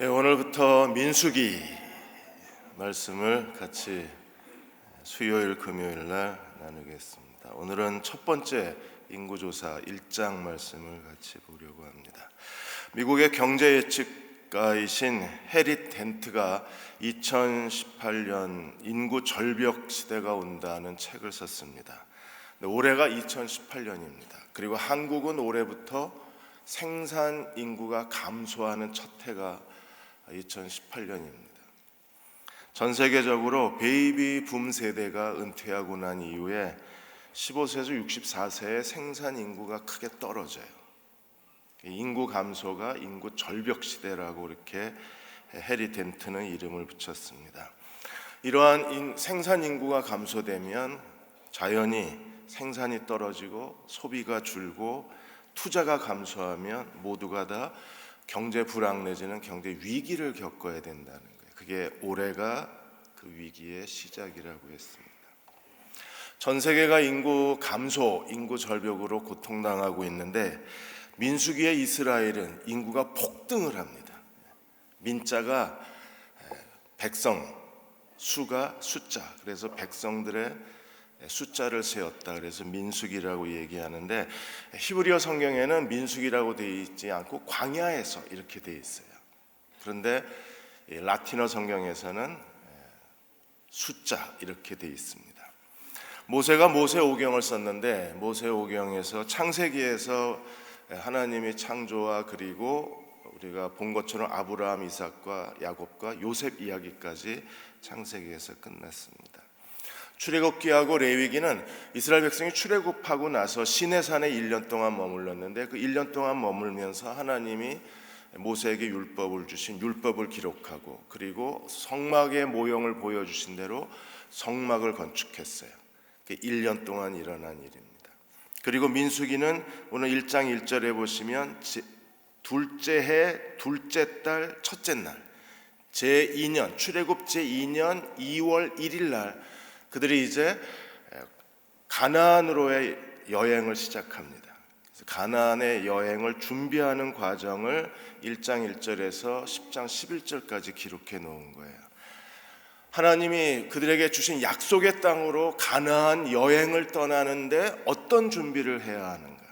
오늘부터 민수기 말씀을 같이 수요일 금요일 날 나누겠습니다. 오늘은 첫 번째 인구조사 1장 말씀을 같이 보려고 합니다. 미국의 경제 예측가이신 해리 덴트가 2018년 인구 절벽 시대가 온다는 책을 썼습니다. 올해가 2018년입니다. 그리고 한국은 올해부터 생산 인구가 감소하는 첫 해가 2018년입니다. 전 세계적으로 베이비 붐 세대가 은퇴하고 난 이후에 15세에서 64세의 생산 인구가 크게 떨어져요. 인구 감소가 인구 절벽 시대라고 이렇게 해리 덴트는 이름을 붙였습니다. 이러한 생산 인구가 감소되면 자연히 생산이 떨어지고 소비가 줄고 투자가 감소하면 모두가 다 경제 불황 내지는 경제 위기를 겪어야 된다는 거예요. 그게 올해가 그 위기의 시작이라고 했습니다. 전 세계가 인구 감소, 인구 절벽으로 고통당하고 있는데 민수기의 이스라엘은 인구가 폭등을 합니다. 민자가 백성, 수가 숫자, 그래서 백성들의 숫자를 세었다. 그래서 민수기라고 얘기하는데 히브리어 성경에는 민수기라고 되어 있지 않고 광야에서 이렇게 되어 있어요. 그런데 라틴어 성경에서는 숫자 이렇게 되어 있습니다. 모세가 모세오경을 썼는데 모세오경에서 창세기에서 하나님의 창조와 그리고 우리가 본 것처럼 아브라함, 이삭과 야곱과 요셉 이야기까지 창세기에서 끝났습니다. 출애굽기하고 레위기는 이스라엘 백성이 출애굽하고 나서 시내산에 1년 동안 머물렀는데 그 1년 동안 머물면서 하나님이 모세에게 율법을 주신 율법을 기록하고 그리고 성막의 모형을 보여주신 대로 성막을 건축했어요. 1년 동안 일어난 일입니다. 그리고 민수기는 오늘 1장 1절에 보시면 둘째 해 둘째 달 첫째 날 제2년 출애굽 제2년 2월 1일 날 그들이 이제 가나안으로의 여행을 시작합니다. 그래서 가나안의 여행을 준비하는 과정을 1장 1절에서 10장 11절까지 기록해 놓은 거예요. 하나님이 그들에게 주신 약속의 땅으로 가나안 여행을 떠나는데 어떤 준비를 해야 하는가?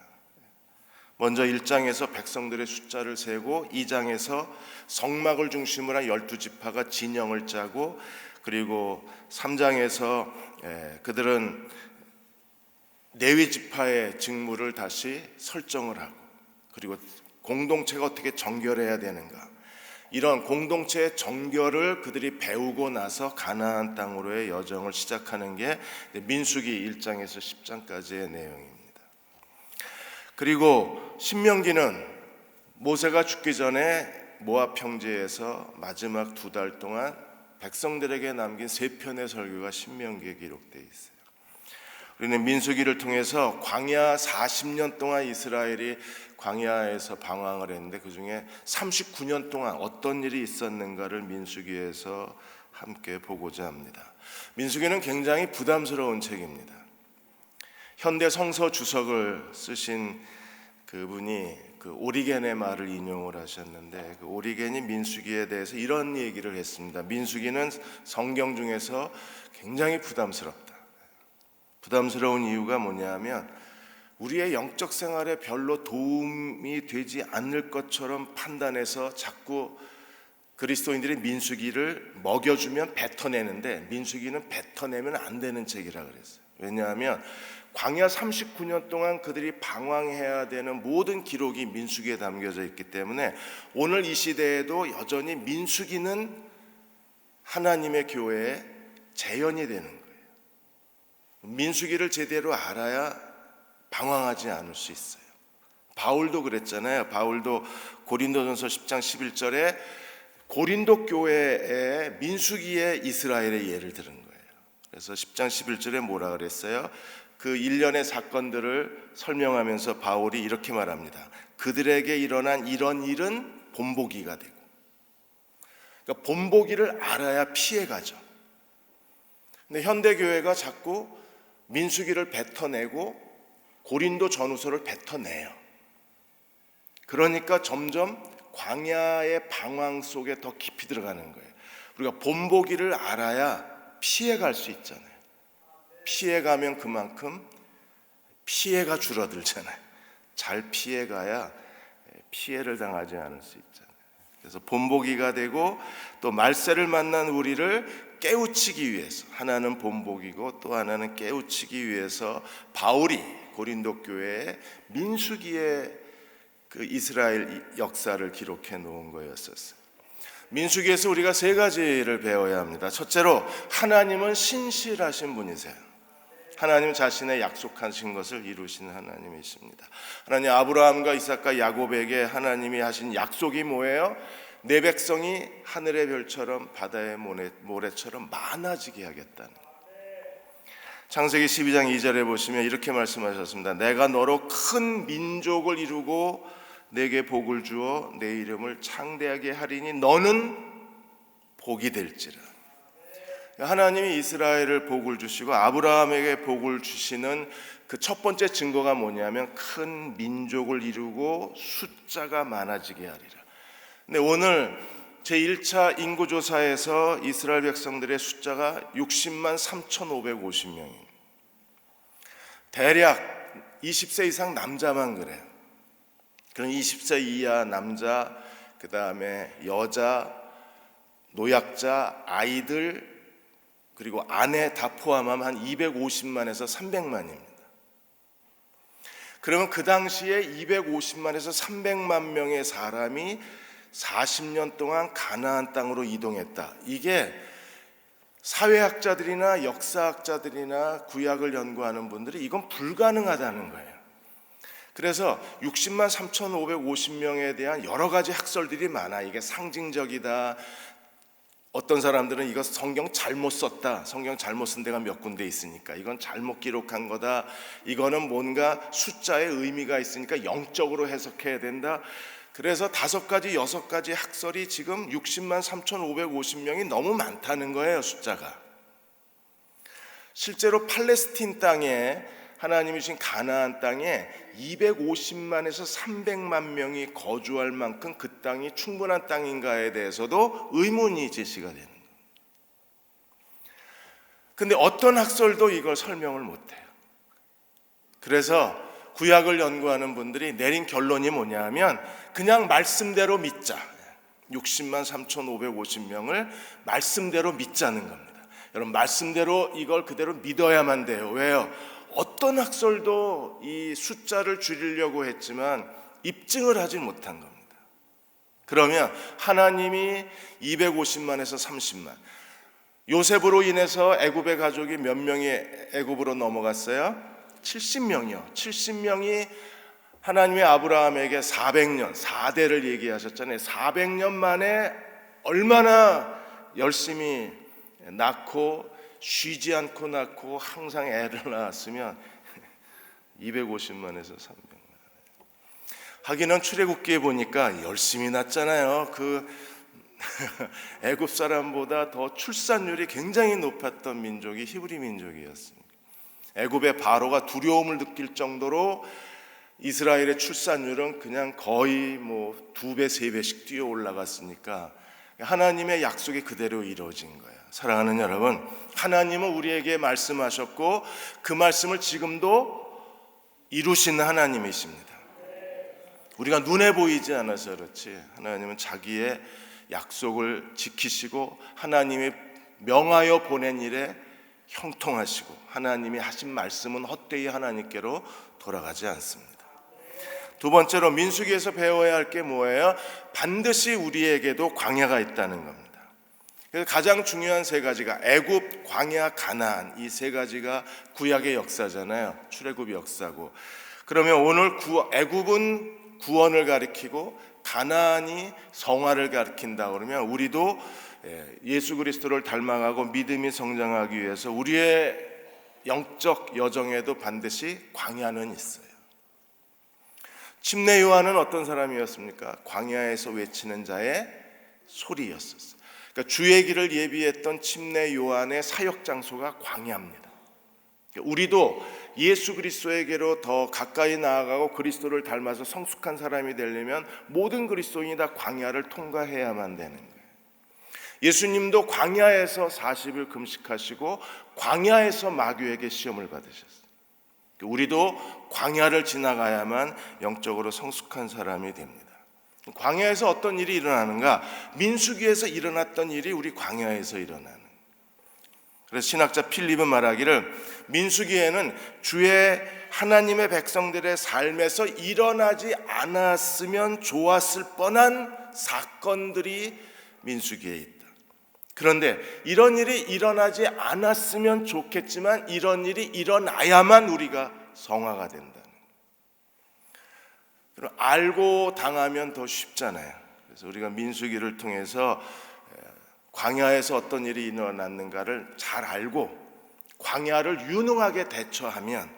먼저 1장에서 백성들의 숫자를 세고 2장에서 성막을 중심으로 한 12지파가 진영을 짜고 그리고 3장에서 그들은 레위 지파의 직무를 다시 설정을 하고 그리고 공동체가 어떻게 정결해야 되는가 이런 공동체의 정결을 그들이 배우고 나서 가나안 땅으로의 여정을 시작하는 게 민수기 1장에서 10장까지의 내용입니다. 그리고 신명기는 모세가 죽기 전에 모압 평지에서 마지막 2달 동안 백성들에게 남긴 3편의 설교가 신명기에 기록되어 있어요. 우리는 민수기를 통해서 광야 40년 동안 이스라엘이 광야에서 방황을 했는데 그 중에 39년 동안 어떤 일이 있었는가를 민수기에서 함께 보고자 합니다. 민수기는 굉장히 부담스러운 책입니다. 현대 성서 주석을 쓰신 그분이 그 오리겐의 말을 인용을 하셨는데 그 오리겐이 민수기에 대해서 이런 얘기를 했습니다. 민수기는 성경 중에서 굉장히 부담스럽다. 부담스러운 이유가 뭐냐면 우리의 영적 생활에 별로 도움이 되지 않을 것처럼 판단해서 자꾸 그리스도인들이 민수기를 먹여주면 뱉어내는데 민수기는 뱉어내면 안 되는 책이라 그랬어요. 왜냐하면 광야 39년 동안 그들이 방황해야 되는 모든 기록이 민수기에 담겨져 있기 때문에 오늘 이 시대에도 여전히 민수기는 하나님의 교회의 재현이 되는 거예요. 민수기를 제대로 알아야 방황하지 않을 수 있어요. 바울도 그랬잖아요. 바울도 고린도전서 10장 11절에 고린도 교회의 민수기의 이스라엘의 예를 들은 거예요. 그래서 10장 11절에 뭐라 그랬어요? 그 일련의 사건들을 설명하면서 바울이 이렇게 말합니다. 그들에게 일어난 이런 일은 본보기가 되고, 그러니까 본보기를 알아야 피해가죠. 근데 현대교회가 자꾸 민수기를 뱉어내고 고린도 전후서를 뱉어내요. 그러니까 점점 광야의 방황 속에 더 깊이 들어가는 거예요. 우리가 본보기를 알아야 피해갈 수 있잖아요. 피해가면 그만큼 피해가 줄어들잖아요. 잘 피해가야 피해를 당하지 않을 수 있잖아요. 그래서 본보기가 되고 또 말세를 만난 우리를 깨우치기 위해서, 하나는 본보기고 또 하나는 깨우치기 위해서 바울이 고린도 교회에 민수기의 그 이스라엘 역사를 기록해 놓은 거였었어요. 민수기에서 우리가 세 가지를 배워야 합니다. 첫째로, 하나님은 신실하신 분이세요. 하나님 자신의 약속하신 것을 이루시는 하나님이십니다. 하나님 아브라함과 이삭과 야곱에게 하나님이 하신 약속이 뭐예요? 내 백성이 하늘의 별처럼 바다의 모래처럼 많아지게 하겠다는. 창세기 12장 2절에 보시면 이렇게 말씀하셨습니다. 내가 너로 큰 민족을 이루고 내게 복을 주어 내 이름을 창대하게 하리니 너는 복이 될지라. 하나님이 이스라엘을 복을 주시고 아브라함에게 복을 주시는 그 첫 번째 증거가 뭐냐면 큰 민족을 이루고 숫자가 많아지게 하리라. 근데 오늘 제1차 인구조사에서 이스라엘 백성들의 숫자가 60만 3,550명입니다. 대략 20세 이상 남자만 그래요. 그럼 20세 이하 남자, 그 다음에 여자, 노약자, 아이들, 그리고 아내 다 포함하면 한 250만에서 300만입니다. 그러면 그 당시에 250만에서 300만 명의 사람이 40년 동안 가나안 땅으로 이동했다. 이게 사회학자들이나 역사학자들이나 구약을 연구하는 분들이 이건 불가능하다는 거예요. 그래서 60만 3,550명에 대한 여러 가지 학설들이 많아. 이게 상징적이다. 어떤 사람들은 이거 성경 잘못 썼다. 성경 잘못 쓴 데가 몇 군데 있으니까 이건 잘못 기록한 거다. 이거는 뭔가 숫자에 의미가 있으니까 영적으로 해석해야 된다. 그래서 5가지, 6가지 학설이 지금 60만 3,550명이 너무 많다는 거예요, 숫자가. 실제로 팔레스틴 땅에, 하나님이 주신 가나안 땅에 250만에서 300만 명이 거주할 만큼 그 땅이 충분한 땅인가에 대해서도 의문이 제시가 되는 거예요. 근데 어떤 학설도 이걸 설명을 못해요. 그래서 구약을 연구하는 분들이 내린 결론이 뭐냐 하면 그냥 말씀대로 믿자. 60만 3,550명을 말씀대로 믿자는 겁니다. 여러분, 말씀대로 이걸 그대로 믿어야만 돼요. 왜요? 어떤 학설도 이 숫자를 줄이려고 했지만 입증을 하지 못한 겁니다. 그러면 하나님이 250만에서 30만, 요셉으로 인해서 애굽의 가족이 몇 명이 애굽으로 넘어갔어요? 70명이요. 70명이 하나님의 아브라함에게 400년, 4대를 얘기하셨잖아요. 400년 만에 얼마나 열심히 낳고 쉬지 않고 낳고 항상 애를 낳았으면 250만에서 300만. 하기는 출애굽기에 보니까 열심히 낳잖아요. 그 애굽 사람보다 더 출산율이 굉장히 높았던 민족이 히브리 민족이었습니다. 애굽의 바로가 두려움을 느낄 정도로 이스라엘의 출산율은 그냥 거의 2배, 3배씩 뛰어 올라갔으니까 하나님의 약속이 그대로 이루어진 거예요. 사랑하는 여러분, 하나님은 우리에게 말씀하셨고 그 말씀을 지금도 이루시는 하나님이십니다. 우리가 눈에 보이지 않아서 그렇지 하나님은 자기의 약속을 지키시고 하나님이 명하여 보낸 일에 형통하시고 하나님이 하신 말씀은 헛되이 하나님께로 돌아가지 않습니다. 두 번째로 민수기에서 배워야 할 게 뭐예요? 반드시 우리에게도 광야가 있다는 겁니다. 그래서 가장 중요한 세 가지가 애굽, 광야, 가나안, 이 세 가지가 구약의 역사잖아요. 출애굽 역사고. 그러면 오늘 애굽은 구원을 가리키고 가나안이 성화를 가리킨다 그러면 우리도 예수 그리스도를 닮아가고 믿음이 성장하기 위해서 우리의 영적 여정에도 반드시 광야는 있어요. 침례 요한은 어떤 사람이었습니까? 광야에서 외치는 자의 소리였었어요. 그러니까 주의 길을 예비했던 침례 요한의 사역 장소가 광야입니다. 우리도 예수 그리스도에게로 더 가까이 나아가고 그리스도를 닮아서 성숙한 사람이 되려면 모든 그리스도인이 다 광야를 통과해야만 되는 거예요. 예수님도 광야에서 40일 금식하시고 광야에서 마귀에게 시험을 받으셨어요. 우리도 광야를 지나가야만 영적으로 성숙한 사람이 됩니다. 광야에서 어떤 일이 일어나는가? 민수기에서 일어났던 일이 우리 광야에서 일어나는. 그래서 신학자 필립은 말하기를 민수기에는 주의 하나님의 백성들의 삶에서 일어나지 않았으면 좋았을 뻔한 사건들이 민수기에 있다. 그런데 이런 일이 일어나지 않았으면 좋겠지만 이런 일이 일어나야만 우리가 성화가 된다는. 그럼 알고 당하면 더 쉽잖아요. 그래서 우리가 민수기를 통해서 광야에서 어떤 일이 일어났는가를 잘 알고 광야를 유능하게 대처하면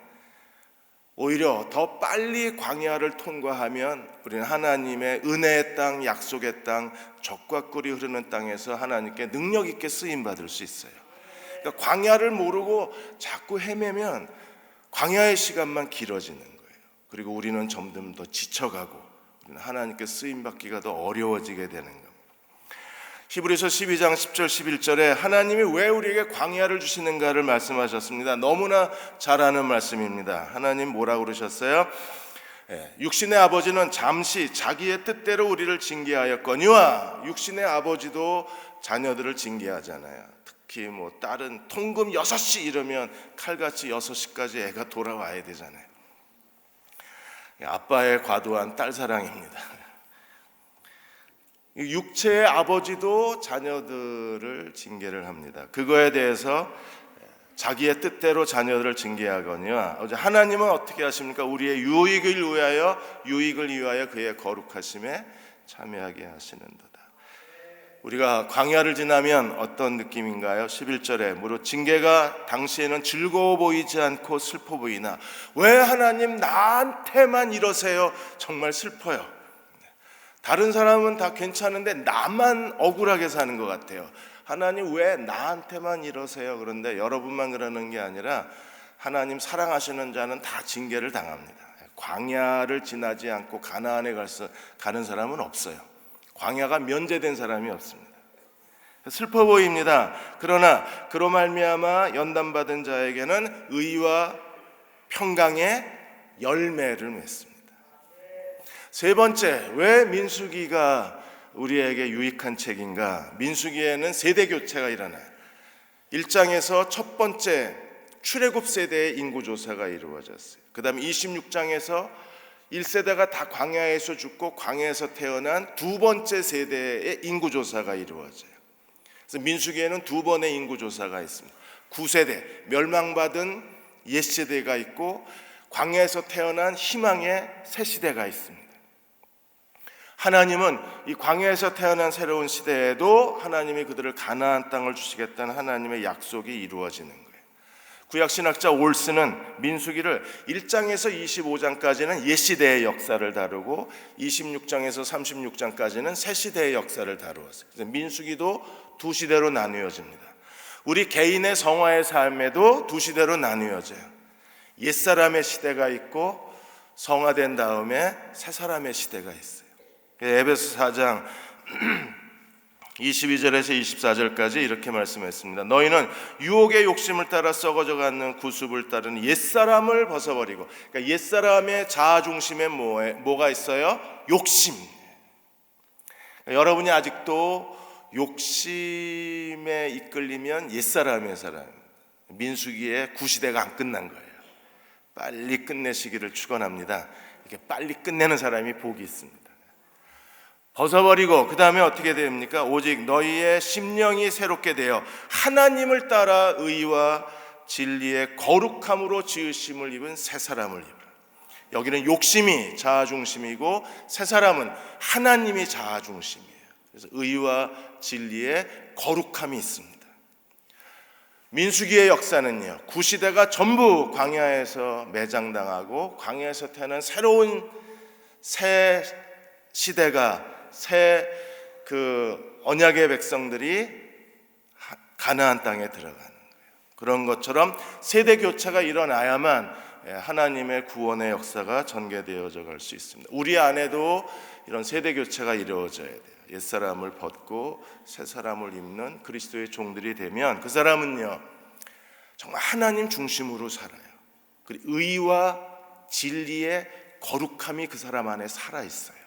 오히려 더 빨리 광야를 통과하면 우리는 하나님의 은혜의 땅, 약속의 땅, 젖과 꿀이 흐르는 땅에서 하나님께 능력 있게 쓰임 받을 수 있어요. 그러니까 광야를 모르고 자꾸 헤매면 광야의 시간만 길어지는 거예요. 그리고 우리는 점점 더 지쳐가고 우리는 하나님께 쓰임 받기가 더 어려워지게 되는 겁니다. 히브리서 12장 10절 11절에 하나님이 왜 우리에게 광야를 주시는가를 말씀하셨습니다. 너무나 잘 아는 말씀입니다. 하나님 뭐라고 그러셨어요? 육신의 아버지는 잠시 자기의 뜻대로 우리를 징계하였거니와 육신의 아버지도 자녀들을 징계하잖아요. 특히 딸은 통금 6시 이러면 칼같이 6시까지 애가 돌아와야 되잖아요. 아빠의 과도한 딸 사랑입니다. 육체의 아버지도 자녀들을 징계를 합니다. 그거에 대해서 자기의 뜻대로 자녀들을 징계하거니와 하나님은 어떻게 하십니까? 우리의 유익을 위하여 그의 거룩하심에 참여하게 하시는도다. 우리가 광야를 지나면 어떤 느낌인가요? 11절에 무릇 징계가 당시에는 즐거워 보이지 않고 슬퍼 보이나 왜 하나님 나한테만 이러세요? 정말 슬퍼요. 다른 사람은 다 괜찮은데 나만 억울하게 사는 것 같아요. 하나님 왜 나한테만 이러세요? 그런데 여러분만 그러는 게 아니라 하나님 사랑하시는 자는 다 징계를 당합니다. 광야를 지나지 않고 가나안에 가는 사람은 없어요. 광야가 면제된 사람이 없습니다. 슬퍼 보입니다. 그러나 그로 말미암아 연단받은 자에게는 의와 평강의 열매를 맺습니다. 세 번째, 왜 민수기가 우리에게 유익한 책인가? 민수기에는 세대 교체가 일어나요. 1장에서 첫 번째 출애굽 세대의 인구조사가 이루어졌어요. 그 다음에 26장에서 1세대가 다 광야에서 죽고 광야에서 태어난 두 번째 세대의 인구조사가 이루어져요. 그래서 민수기에는 두 번의 인구조사가 있습니다. 9세대, 멸망받은 옛세대가 있고 광야에서 태어난 희망의 새 시대가 있습니다. 하나님은 이 광야에서 태어난 새로운 시대에도 하나님이 그들을 가나안 땅을 주시겠다는 하나님의 약속이 이루어지는 거예요. 구약신학자 올스는 민수기를 1장에서 25장까지는 옛시대의 역사를 다루고 26장에서 36장까지는 새시대의 역사를 다루었어요. 그래서 민수기도 두 시대로 나누어집니다. 우리 개인의 성화의 삶에도 두 시대로 나누어져요. 옛사람의 시대가 있고 성화된 다음에 새사람의 시대가 있어요. 에베소 4장 22절에서 24절까지 이렇게 말씀했습니다. 너희는 유혹의 욕심을 따라 썩어져가는 구습을 따르는 옛사람을 벗어버리고, 그러니까 옛사람의 자아중심에 뭐가 있어요? 욕심. 그러니까 여러분이 아직도 욕심에 이끌리면 옛사람의 사람. 민수기의 구시대가 안 끝난 거예요. 빨리 끝내시기를 축원합니다. 이렇게 빨리 끝내는 사람이 복이 있습니다. 벗어버리고 그 다음에 어떻게 됩니까? 오직 너희의 심령이 새롭게 되어 하나님을 따라 의와 진리의 거룩함으로 지으심을 입은 새 사람을 입으라. 여기는 욕심이 자아중심이고 새 사람은 하나님이 자아중심이에요. 그래서 의와 진리의 거룩함이 있습니다. 민수기의 역사는요, 구시대가 전부 광야에서 매장당하고 광야에서 태어난 새로운 새 시대가 새 언약의 백성들이 가나안 땅에 들어가는 거예요. 그런 것처럼 세대 교체가 일어나야만 하나님의 구원의 역사가 전개되어져 갈 수 있습니다. 우리 안에도 이런 세대 교체가 이루어져야 돼요. 옛사람을 벗고 새 사람을 입는 그리스도의 종들이 되면 그 사람은요 정말 하나님 중심으로 살아요. 그리고 의와 진리의 거룩함이 그 사람 안에 살아있어요.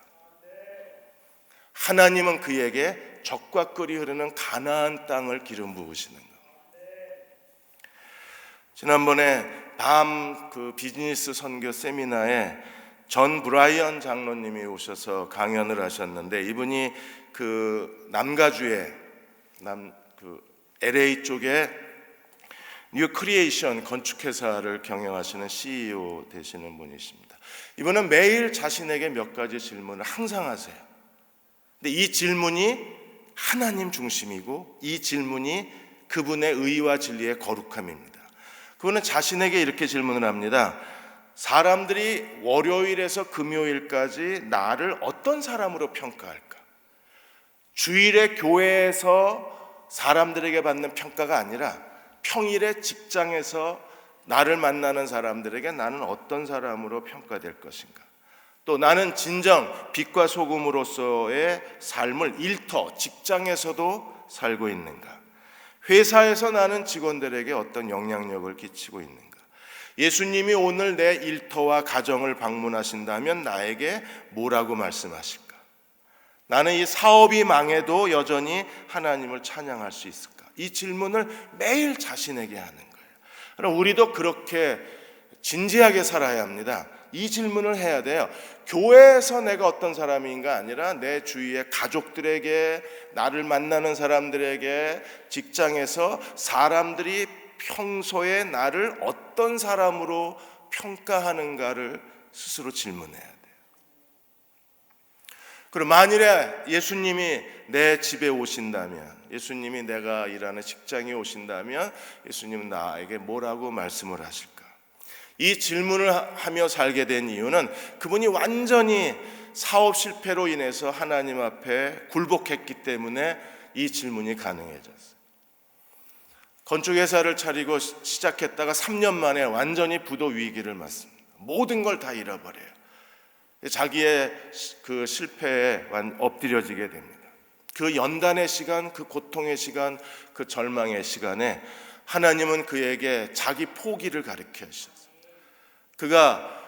하나님은 그에게 적과 꿀이 흐르는 가나안 땅을 기름 부으시는 것. 지난번에 밤 그 비즈니스 선교 세미나에 전 브라이언 장로님이 오셔서 강연을 하셨는데, 이분이 그 남가주의 LA 쪽에 뉴 크리에이션 건축회사를 경영하시는 CEO 되시는 분이십니다. 이분은 매일 자신에게 몇 가지 질문을 항상 하세요. 근데 이 질문이 하나님 중심이고 이 질문이 그분의 의와 진리의 거룩함입니다. 그분은 자신에게 이렇게 질문을 합니다. 사람들이 월요일에서 금요일까지 나를 어떤 사람으로 평가할까? 주일에 교회에서 사람들에게 받는 평가가 아니라 평일에 직장에서 나를 만나는 사람들에게 나는 어떤 사람으로 평가될 것인가? 또 나는 진정 빛과 소금으로서의 삶을 일터 직장에서도 살고 있는가? 회사에서 나는 직원들에게 어떤 영향력을 끼치고 있는가? 예수님이 오늘 내 일터와 가정을 방문하신다면 나에게 뭐라고 말씀하실까? 나는 이 사업이 망해도 여전히 하나님을 찬양할 수 있을까? 이 질문을 매일 자신에게 하는 거예요. 그럼 우리도 그렇게 진지하게 살아야 합니다. 이 질문을 해야 돼요. 교회에서 내가 어떤 사람인가 아니라 내 주위의 가족들에게, 나를 만나는 사람들에게, 직장에서 사람들이 평소에 나를 어떤 사람으로 평가하는가를 스스로 질문해야 돼요. 그리고 만일에 예수님이 내 집에 오신다면, 예수님이 내가 일하는 직장에 오신다면 예수님은 나에게 뭐라고 말씀을 하실까? 이 질문을 하며 살게 된 이유는 그분이 완전히 사업 실패로 인해서 하나님 앞에 굴복했기 때문에 이 질문이 가능해졌어요. 건축회사를 차리고 시작했다가 3년 만에 완전히 부도 위기를 맞습니다. 모든 걸 다 잃어버려요. 자기의 그 실패에 엎드려지게 됩니다. 그 연단의 시간, 그 고통의 시간, 그 절망의 시간에 하나님은 그에게 자기 포기를 가르쳐 주셨어요. 그가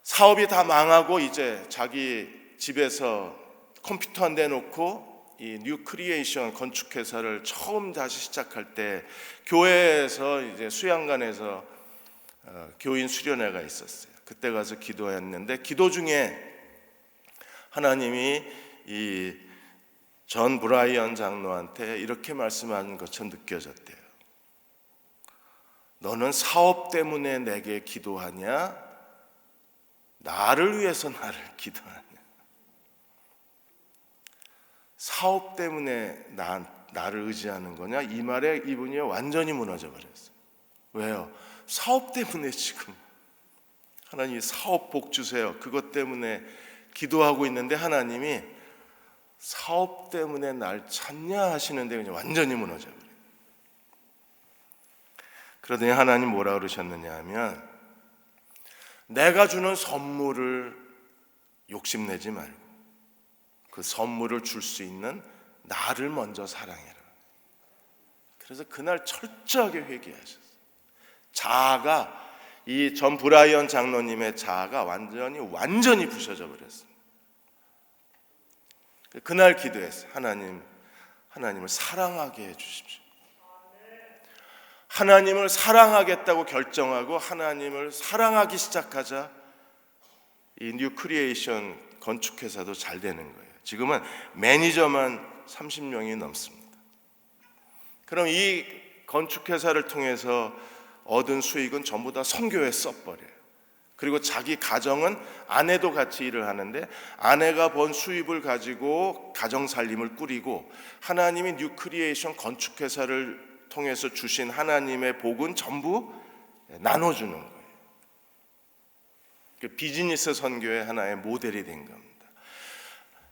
사업이 다 망하고 이제 자기 집에서 컴퓨터 한 대 놓고 이 뉴 크리에이션 건축회사를 처음 다시 시작할 때 교회에서 이제 수양관에서 교인 수련회가 있었어요. 그때 가서 기도했는데 기도 중에 하나님이 이 전 브라이언 장로한테 이렇게 말씀하는 것처럼 느껴졌대요. 너는 사업 때문에 내게 기도하냐? 나를 위해서 나를 기도하냐? 사업 때문에 나를 의지하는 거냐? 이 말에 이분이 완전히 무너져 버렸어요. 왜요? 사업 때문에 지금 하나님이 사업 복 주세요. 그것 때문에 기도하고 있는데 하나님이 사업 때문에 날 찾냐 하시는데 그냥 완전히 무너져 버려요. 그러더니 하나님 뭐라 그러셨느냐 하면 내가 주는 선물을 욕심내지 말고 그 선물을 줄 수 있는 나를 먼저 사랑해라. 그래서 그날 철저하게 회개하셨어요. 자아가 이 전 브라이언 장로님의 자아가 완전히 부셔져 버렸어요. 그날 기도했어요. 하나님을 사랑하게 해주십시오. 하나님을 사랑하겠다고 결정하고 하나님을 사랑하기 시작하자 이 뉴 크리에이션 건축회사도 잘 되는 거예요. 지금은 매니저만 30명이 넘습니다. 그럼 이 건축회사를 통해서 얻은 수익은 전부 다 선교에 써버려요. 그리고 자기 가정은 아내도 같이 일을 하는데 아내가 번 수입을 가지고 가정 살림을 꾸리고 하나님이 뉴 크리에이션 건축회사를 통해서 주신 하나님의 복은 전부 나눠주는 거예요. 비즈니스 선교의 하나의 모델이 된 겁니다.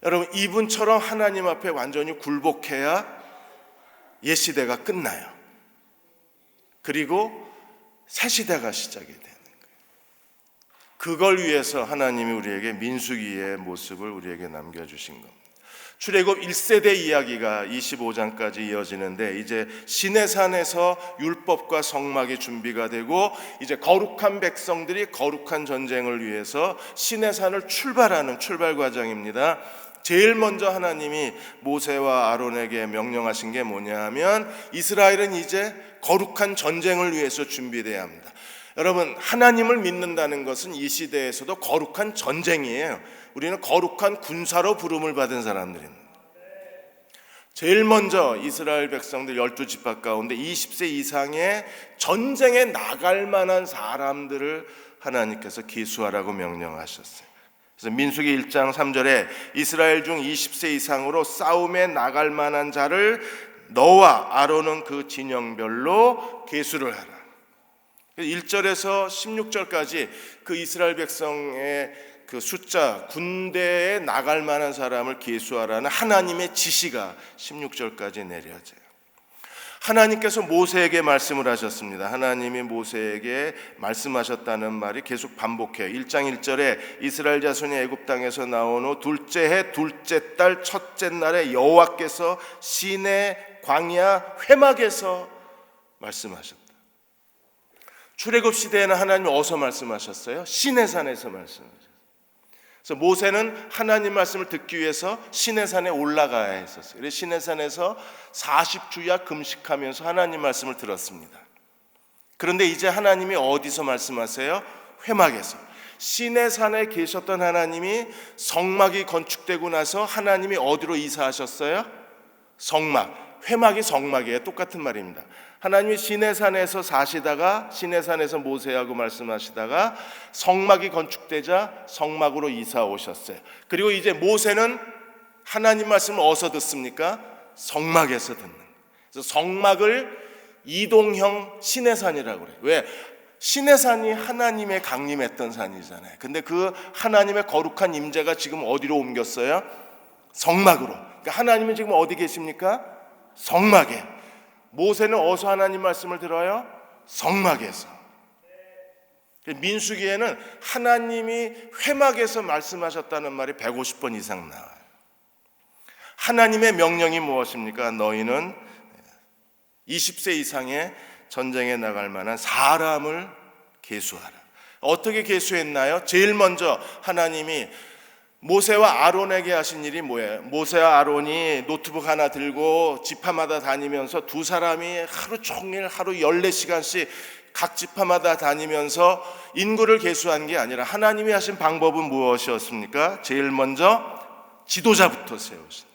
여러분, 이분처럼 하나님 앞에 완전히 굴복해야 옛 시대가 끝나요. 그리고 새 시대가 시작이 되는 거예요. 그걸 위해서 하나님이 우리에게 민수기의 모습을 우리에게 남겨주신 겁니다. 출애굽 1세대 이야기가 25장까지 이어지는데, 이제 시내산에서 율법과 성막이 준비가 되고 이제 거룩한 백성들이 거룩한 전쟁을 위해서 시내산을 출발하는 출발 과정입니다. 제일 먼저 하나님이 모세와 아론에게 명령하신 게 뭐냐 하면, 이스라엘은 이제 거룩한 전쟁을 위해서 준비돼야 합니다. 여러분, 하나님을 믿는다는 것은 이 시대에서도 거룩한 전쟁이에요. 우리는 거룩한 군사로 부름을 받은 사람들입니다. 제일 먼저 이스라엘 백성들 12지파 가운데 20세 이상의 전쟁에 나갈 만한 사람들을 하나님께서 기수하라고 명령하셨어요. 그래서 민수기 1장 3절에 이스라엘 중 20세 이상으로 싸움에 나갈 만한 자를 너와 아론은 그 진영별로 계수를 하라. 1절에서 16절까지 그 이스라엘 백성의 그 숫자, 군대에 나갈 만한 사람을 계수하라는 하나님의 지시가 16절까지 내려져요. 하나님께서 모세에게 말씀을 하셨습니다. 하나님이 모세에게 말씀하셨다는 말이 계속 반복해요. 1장 1절에 이스라엘 자손이 애굽 땅에서 나온 후 둘째 해 둘째 달 첫째 날에 여호와께서 시내 광야 회막에서 말씀하셨다. 출애굽 시대에는 하나님이 어디서 말씀하셨어요? 시내산에서 말씀하셨어요. 그래서 모세는 하나님 말씀을 듣기 위해서 시내산에 올라가야 했었어요. 그래서 시내산에서 40주야 금식하면서 하나님 말씀을 들었습니다. 그런데 이제 하나님이 어디서 말씀하세요? 회막에서. 시내산에 계셨던 하나님이 성막이 건축되고 나서 하나님이 어디로 이사하셨어요? 성막. 회막이 성막이에요. 똑같은 말입니다. 하나님이 시내산에서 사시다가 시내산에서 모세하고 말씀하시다가 성막이 건축되자 성막으로 이사 오셨어요. 그리고 이제 모세는 하나님 말씀을 어디서 듣습니까? 성막에서 듣는. 그래서 성막을 이동형 시내산이라고 그래요. 왜? 시내산이 하나님의 강림했던 산이잖아요. 근데 그 하나님의 거룩한 임재가 지금 어디로 옮겼어요? 성막으로. 그러니까 하나님은 지금 어디 계십니까? 성막에. 모세는 어디서 하나님 말씀을 들어요? 성막에서. 민수기에는 하나님이 회막에서 말씀하셨다는 말이 150번 이상 나와요. 하나님의 명령이 무엇입니까? 너희는 20세 이상의 전쟁에 나갈 만한 사람을 계수하라. 어떻게 계수했나요? 제일 먼저 하나님이 모세와 아론에게 하신 일이 뭐예요? 모세와 아론이 노트북 하나 들고 지파마다 다니면서 두 사람이 하루 종일 하루 14시간씩 각 지파마다 다니면서 인구를 계수한 게 아니라 하나님이 하신 방법은 무엇이었습니까? 제일 먼저 지도자부터 세우신.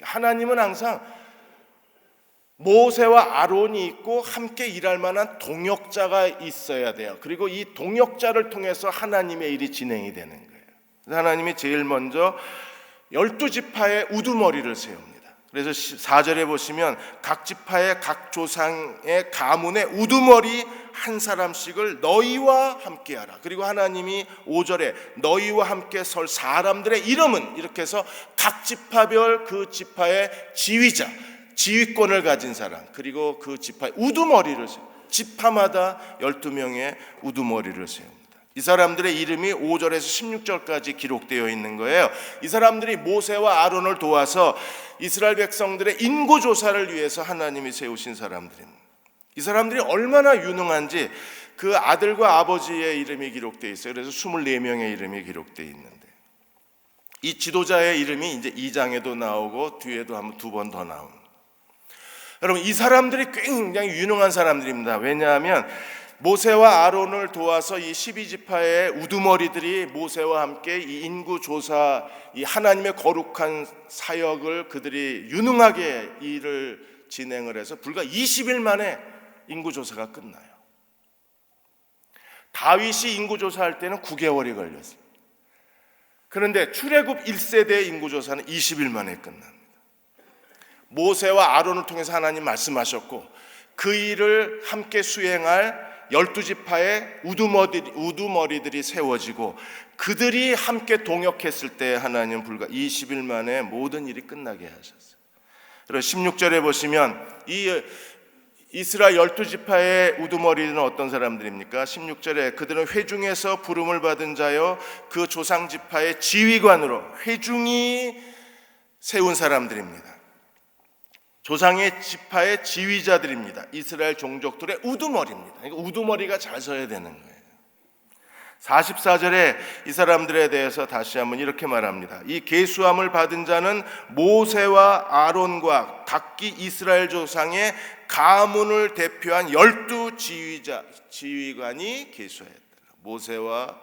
하나님은 항상 모세와 아론이 있고 함께 일할 만한 동역자가 있어야 돼요. 그리고 이 동역자를 통해서 하나님의 일이 진행이 되는 거예요. 하나님이 제일 먼저 12지파의 우두머리를 세웁니다. 그래서 4절에 보시면 각 지파의 각 조상의 가문의 우두머리 한 사람씩을 너희와 함께하라. 그리고 하나님이 5절에 너희와 함께 설 사람들의 이름은, 이렇게 해서 각 지파별 그 지파의 지휘자, 지휘권을 가진 사람, 그리고 그 지파의 우두머리를 세웁니다. 지파마다 12명의 우두머리를 세웁니다. 이 사람들의 이름이 5절에서 16절까지 기록되어 있는 거예요. 이 사람들이 모세와 아론을 도와서 이스라엘 백성들의 인구조사를 위해서 하나님이 세우신 사람들입니다. 이 사람들이 얼마나 유능한지 그 아들과 아버지의 이름이 기록되어 있어요. 그래서 24명의 이름이 기록되어 있는데, 이 지도자의 이름이 이제 2장에도 나오고 뒤에도 한 두 번 더 나옵니다. 여러분, 이 사람들이 굉장히 유능한 사람들입니다. 왜냐하면 모세와 아론을 도와서 이 12지파의 우두머리들이 모세와 함께 이 인구조사, 이 하나님의 거룩한 사역을 그들이 유능하게 일을 진행을 해서 불과 20일 만에 인구조사가 끝나요. 다윗이 인구조사할 때는 9개월이 걸렸어요. 그런데 출애굽 1세대의 인구조사는 20일 만에 끝납니다. 모세와 아론을 통해서 하나님 말씀하셨고, 그 일을 함께 수행할 12지파의 우두머리들이 세워지고 그들이 함께 동역했을 때 하나님은 불과 20일 만에 모든 일이 끝나게 하셨어요. 그리고 16절에 보시면 이 이스라엘 12지파의 우두머리는 어떤 사람들입니까? 16절에 그들은 회중에서 부름을 받은 자여 그 조상지파의 지휘관으로 회중이 세운 사람들입니다. 조상의 지파의 지휘자들입니다. 이스라엘 종족들의 우두머리입니다. 그러니까 우두머리가 잘 서야 되는 거예요. 44절에 이 사람들에 대해서 다시 한번 이렇게 말합니다. 이 계수함을 받은 자는 모세와 아론과 각기 이스라엘 조상의 가문을 대표한 12지휘관이 계수하였다. 모세와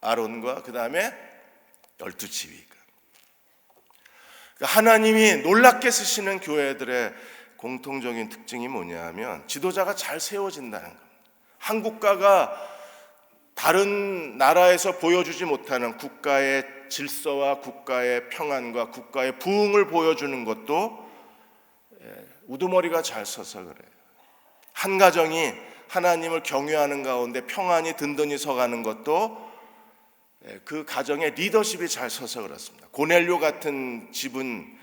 아론과 그 다음에 12지휘관. 그러니까 하나님이 놀랍게 쓰시는 교회들의 공통적인 특징이 뭐냐 하면 지도자가 잘 세워진다는 겁니다. 한국가가 다른 나라에서 보여주지 못하는 국가의 질서와 국가의 평안과 국가의 부흥을 보여주는 것도 우두머리가 잘 서서 그래요. 한 가정이 하나님을 경외하는 가운데 평안이 든든히 서가는 것도 그 가정의 리더십이 잘 서서 그렇습니다. 고넬료 같은 집은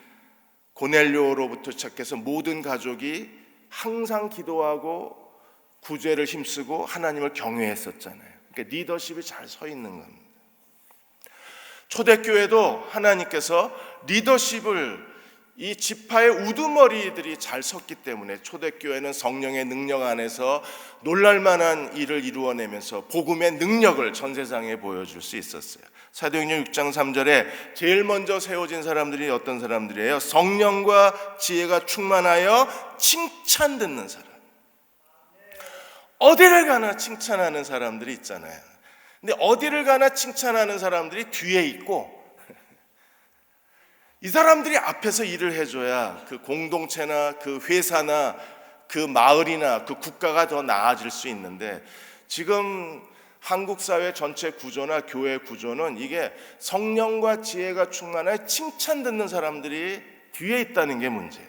고넬료로부터 시작해서 모든 가족이 항상 기도하고 구제를 힘쓰고 하나님을 경외했었잖아요. 그러니까 리더십이 잘 서 있는 겁니다. 초대교회도 하나님께서 리더십을 이 지파의 우두머리들이 잘 섰기 때문에 초대교회는 성령의 능력 안에서 놀랄만한 일을 이루어내면서 복음의 능력을 전 세상에 보여줄 수 있었어요. 사도행전 6장 3절에 제일 먼저 세워진 사람들이 어떤 사람들이에요? 성령과 지혜가 충만하여 칭찬 듣는 사람. 어디를 가나 칭찬하는 사람들이 있잖아요. 근데 어디를 가나 칭찬하는 사람들이 뒤에 있고 이 사람들이 앞에서 일을 해줘야 그 공동체나 그 회사나 그 마을이나 그 국가가 더 나아질 수 있는데 지금 한국 사회 전체 구조나 교회 구조는 이게 성령과 지혜가 충만해 칭찬 듣는 사람들이 뒤에 있다는 게 문제예요.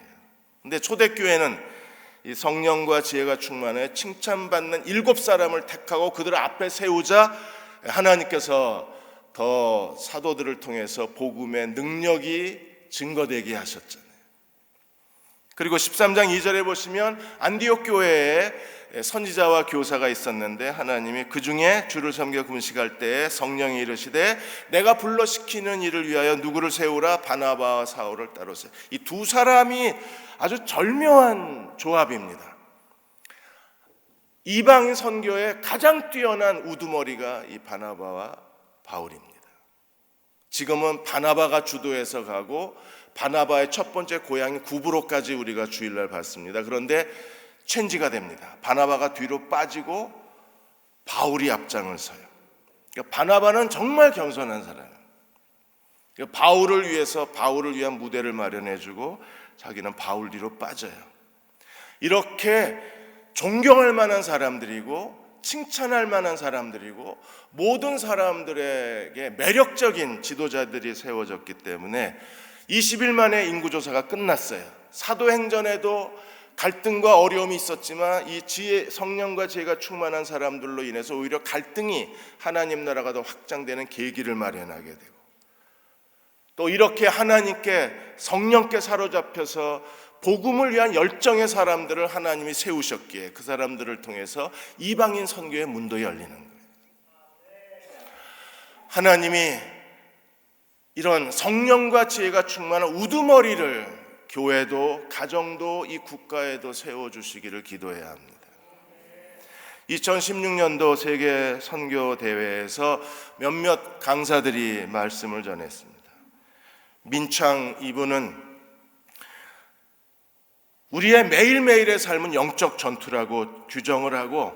근데 초대교회는 이 성령과 지혜가 충만해 칭찬받는 7사람을 택하고 그들 앞에 세우자 하나님께서 더 사도들을 통해서 복음의 능력이 증거되게 하셨잖아요. 그리고 13장 2절에 보시면 안디옥 교회에 선지자와 교사가 있었는데 하나님이 그 중에 주를 섬겨 금식할 때에 성령이 이르시되 내가 불러시키는 일을 위하여 누구를 세우라 바나바와 사울을 따로 세우라. 이 두 사람이 아주 절묘한 조합입니다. 이방인 선교에 가장 뛰어난 우두머리가 이 바나바와 바울입니다. 지금은 바나바가 주도해서 가고 바나바의 첫 번째 고향이 구브로까지 우리가 주일날 봤습니다. 그런데 체인지가 됩니다. 바나바가 뒤로 빠지고 바울이 앞장을 서요. 그러니까 바나바는 정말 겸손한 사람이에요. 그러니까 바울을 위해서 바울을 위한 무대를 마련해주고 자기는 바울 뒤로 빠져요. 이렇게 존경할 만한 사람들이고 칭찬할 만한 사람들이고 모든 사람들에게 매력적인 지도자들이 세워졌기 때문에 20일 만에 인구조사가 끝났어요. 사도행전에도 갈등과 어려움이 있었지만 이 지혜, 성령과 지혜가 충만한 사람들로 인해서 오히려 갈등이 하나님 나라가 더 확장되는 계기를 마련하게 되고 또 이렇게 하나님께 성령께 사로잡혀서 복음을 위한 열정의 사람들을 하나님이 세우셨기에 그 사람들을 통해서 이방인 선교의 문도 열리는 거예요. 하나님이 이런 성령과 지혜가 충만한 우두머리를 교회도 가정도 이 국가에도 세워주시기를 기도해야 합니다. 2016년도 세계 선교 대회에서 몇몇 강사들이 말씀을 전했습니다. 민창 이분은 우리의 매일매일의 삶은 영적 전투라고 규정을 하고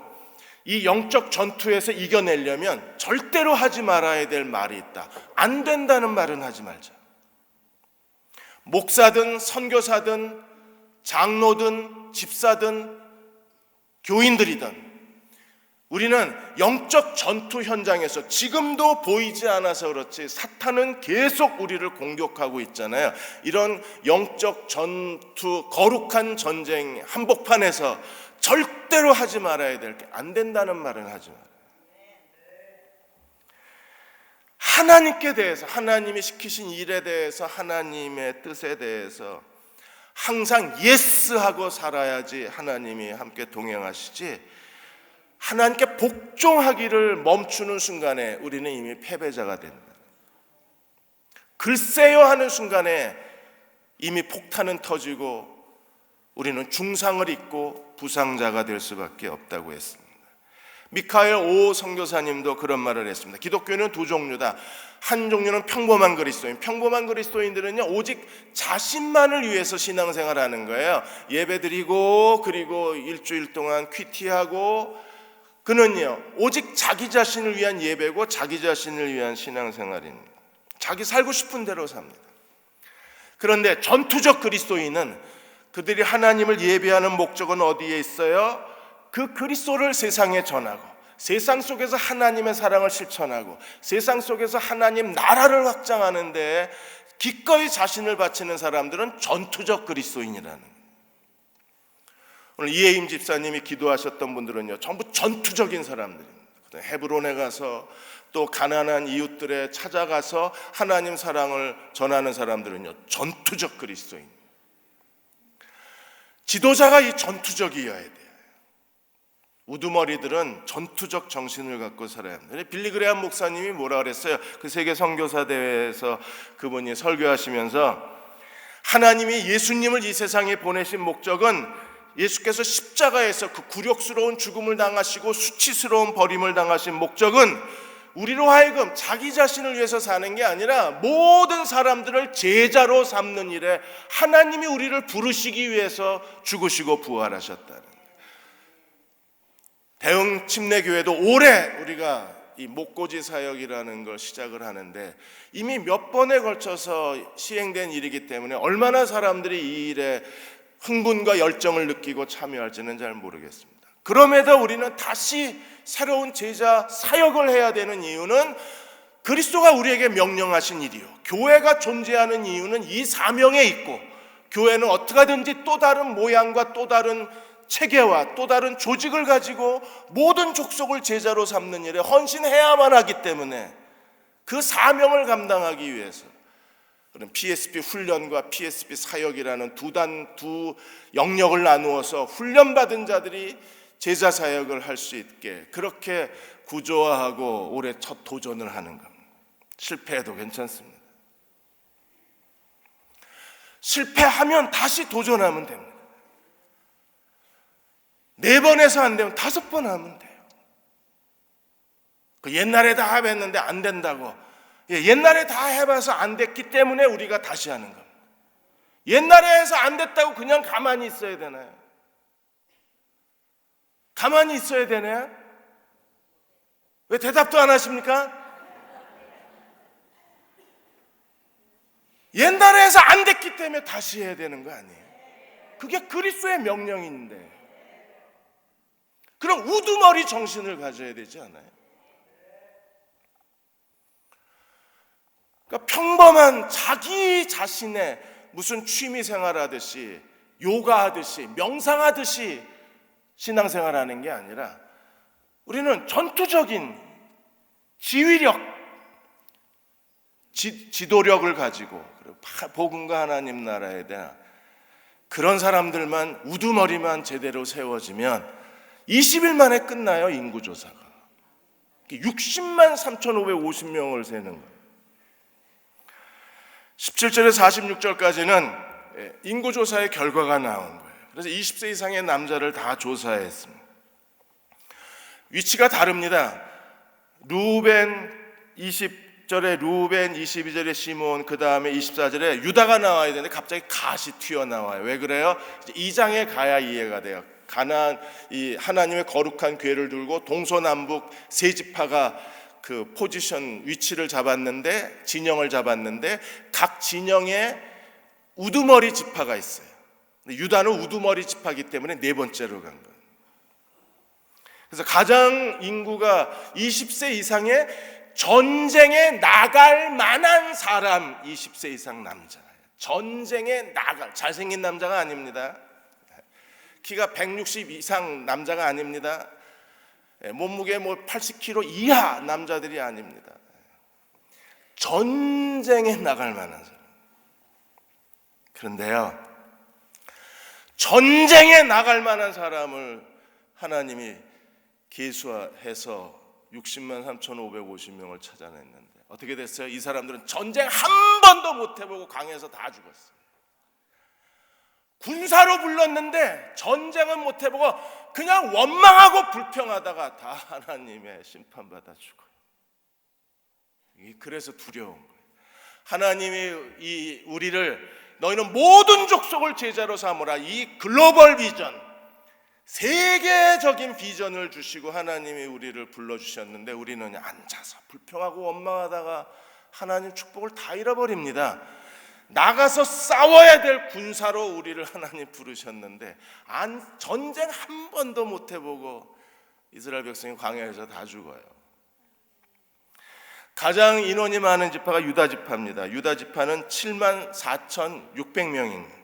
이 영적 전투에서 이겨내려면 절대로 하지 말아야 될 말이 있다. 안 된다는 말은 하지 말자. 목사든 선교사든 장로든 집사든 교인들이든 우리는 영적 전투 현장에서 지금도 보이지 않아서 그렇지 사탄은 계속 우리를 공격하고 있잖아요. 이런 영적 전투, 거룩한 전쟁 한복판에서 절대로 하지 말아야 될 게 안 된다는 말은 하지 말아요. 하나님께 대해서, 하나님이 시키신 일에 대해서, 하나님의 뜻에 대해서 항상 예스하고 살아야지 하나님이 함께 동행하시지, 하나님께 복종하기를 멈추는 순간에 우리는 이미 패배자가 된다. 글쎄요 하는 순간에 이미 폭탄은 터지고 우리는 중상을 입고 부상자가 될 수밖에 없다고 했습니다. 미카엘 오 선교사님도 그런 말을 했습니다. 기독교는 두 종류다. 한 종류는 평범한 그리스도인. 평범한 그리스도인들은요, 오직 자신만을 위해서 신앙생활하는 거예요. 예배드리고 그리고 일주일 동안 퀴티하고, 그는요 오직 자기 자신을 위한 예배고 자기 자신을 위한 신앙생활입니다. 자기 살고 싶은 대로 삽니다. 그런데 전투적 그리스도인은 그들이 하나님을 예배하는 목적은 어디에 있어요? 그 그리스도를 세상에 전하고, 세상 속에서 하나님의 사랑을 실천하고, 세상 속에서 하나님 나라를 확장하는 데 기꺼이 자신을 바치는 사람들은 전투적 그리스도인이라는 거예요. 오늘 이혜임 집사님이 기도하셨던 분들은요, 전부 전투적인 사람들입니다. 헤브론에 가서 또 가난한 이웃들에 찾아가서 하나님 사랑을 전하는 사람들은요, 전투적 그리스도인. 지도자가 이 전투적이어야 돼요. 우두머리들은 전투적 정신을 갖고 살아야 합니다. 빌리 그레함 목사님이 뭐라 그랬어요? 그 세계 선교사 대회에서 그분이 설교하시면서, 하나님이 예수님을 이 세상에 보내신 목적은 예수께서 십자가에서 그 굴욕스러운 죽음을 당하시고 수치스러운 버림을 당하신 목적은 우리로 하여금 자기 자신을 위해서 사는 게 아니라 모든 사람들을 제자로 삼는 일에 하나님이 우리를 부르시기 위해서 죽으시고 부활하셨다는 거예요. 대흥 침례교회도 올해 우리가 이 목고지 사역이라는 걸 시작을 하는데, 이미 몇 번에 걸쳐서 시행된 일이기 때문에 얼마나 사람들이 이 일에 흥분과 열정을 느끼고 참여할지는 잘 모르겠습니다. 그럼에도 우리는 다시 새로운 제자 사역을 해야 되는 이유는 그리스도가 우리에게 명령하신 일이요, 교회가 존재하는 이유는 이 사명에 있고, 교회는 어떻게 하든지 또 다른 모양과 또 다른 체계와 또 다른 조직을 가지고 모든 족속을 제자로 삼는 일에 헌신해야만 하기 때문에, 그 사명을 감당하기 위해서 그런 PSP 훈련과 PSP 사역이라는 두 영역을 나누어서 훈련받은 자들이 제자 사역을 할 수 있게 그렇게 구조화하고 올해 첫 도전을 하는 겁니다. 실패해도 괜찮습니다. 실패하면 다시 도전하면 됩니다. 4번 해서 안 되면 5번 하면 돼요. 그 옛날에 다 해봤는데 안 된다고, 옛날에 다 해봐서 안 됐기 때문에 우리가 다시 하는 겁니다. 옛날에 해서 안 됐다고 그냥 가만히 있어야 되나요? 가만히 있어야 되나요? 왜 대답도 안 하십니까? 옛날에 해서 안 됐기 때문에 다시 해야 되는 거 아니에요? 그게 그리스도의 명령인데, 그럼 우두머리 정신을 가져야 되지 않아요? 그러니까 평범한 자기 자신의 무슨 취미 생활하듯이, 요가하듯이, 명상하듯이 신앙생활하는 게 아니라, 우리는 전투적인 지휘력, 지도력을 가지고 복음과 하나님 나라에 대한 그런 사람들만, 우두머리만 제대로 세워지면 20일 만에 끝나요. 인구조사가 60만 3,550명을 세는 거예요. 17절에서 46절까지는 인구조사의 결과가 나온 거예요. 그래서 20세 이상의 남자를 다 조사했습니다. 위치가 다릅니다. 루벤 20절에 루벤, 22절에 시몬, 그 다음에 24절에 유다가 나와야 되는데 갑자기 갓이 튀어나와요. 왜 그래요? 이제 2장에 가야 이해가 돼요. 가나안, 이 하나님의 거룩한 궤를 들고 동서남북 세 지파가 그 포지션, 위치를 잡았는데, 진영을 잡았는데 각 진영에 우두머리 지파가 있어요. 유다는 우두머리 지파이기 때문에 4번째로 간 거예요. 그래서 가장 인구가 20세 이상의 전쟁에 나갈 만한 사람, 20세 이상 남자. 전쟁에 나갈, 잘생긴 남자가 아닙니다. 키가 160 이상 남자가 아닙니다. 몸무게 80kg 이하 남자들이 아닙니다. 전쟁에 나갈 만한 사람. 그런데요, 전쟁에 나갈 만한 사람을 하나님이 계수해서 60만 3,550명을 찾아냈는데 어떻게 됐어요? 이 사람들은 전쟁 한 번도 못 해보고 강에서 다 죽었어요. 군사로 불렀는데 전쟁은 못 해보고 그냥 원망하고 불평하다가 다 하나님의 심판받아 죽어요. 그래서 두려운 거예요. 하나님이 우리를 너희는 모든 족속을 제자로 삼으라, 이 글로벌 비전, 세계적인 비전을 주시고 하나님이 우리를 불러주셨는데 우리는 앉아서 불평하고 원망하다가 하나님 축복을 다 잃어버립니다. 나가서 싸워야 될 군사로 우리를 하나님 부르셨는데 전쟁 한 번도 못 해보고 이스라엘 백성이 광야에서 다 죽어요. 가장 인원이 많은 지파가 유다 지파입니다. 유다 지파는 7만 4,600명입니다.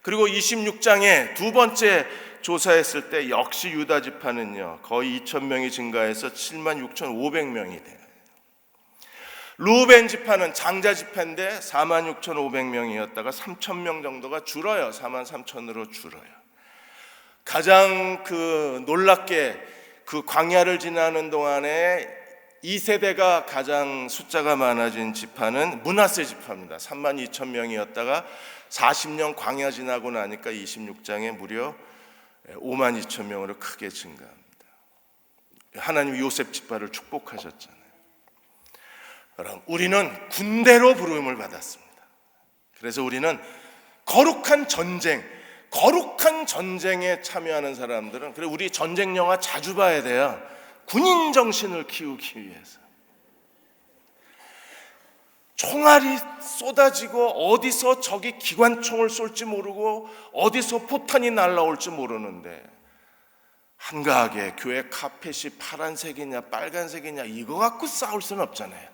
그리고 26장에 두 번째 조사했을 때 역시 유다 지파는요 거의 2,000명이 증가해서 7만 6,500명이 돼요. 루벤 지파는 장자 지파인데 4만 6,500명이었다가 3,000명 정도가 줄어요. 4만 3천으로 줄어요. 가장 놀랍게 광야를 지나는 동안에 2세대가 가장 숫자가 많아진 지파는 므낫세 지파입니다. 3만 2천 명이었다가 40년 광야 지나고 나니까 26장에 무려 5만 2천 명으로 크게 증가합니다. 하나님이 요셉 지파를 축복하셨잖아요. 여러분, 우리는 군대로 부름을 받았습니다. 그래서 우리는 거룩한 전쟁에 참여하는 사람들은, 그래 우리 전쟁 영화 자주 봐야 돼요. 군인 정신을 키우기 위해서. 총알이 쏟아지고 어디서 적이 기관총을 쏠지 모르고 어디서 포탄이 날아올지 모르는데 한가하게 교회 카펫이 파란색이냐 빨간색이냐 이거 갖고 싸울 수는 없잖아요.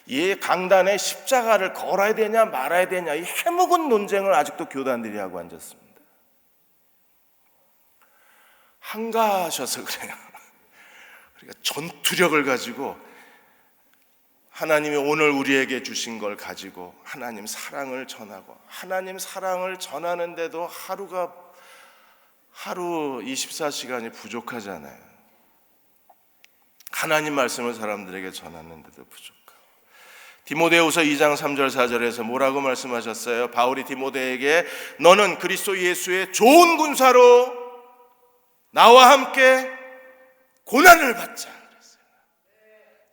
이 강단에 십자가를 걸어야 되냐 말아야 되냐 이 해묵은 논쟁을 아직도 교단들이 하고 앉았습니다. 한가하셔서 그래요. 그러니까 전투력을 가지고 하나님이 오늘 우리에게 주신 걸 가지고 하나님 사랑을 전하고, 하나님 사랑을 전하는데도 하루 24시간이 부족하잖아요. 하나님 말씀을 사람들에게 전하는데도 부족하고. 디모데후서 2장 3절 4절에서 뭐라고 말씀하셨어요? 바울이 디모데에게 너는 그리스도 예수의 좋은 군사로 나와 함께 고난을 받자 그랬어요.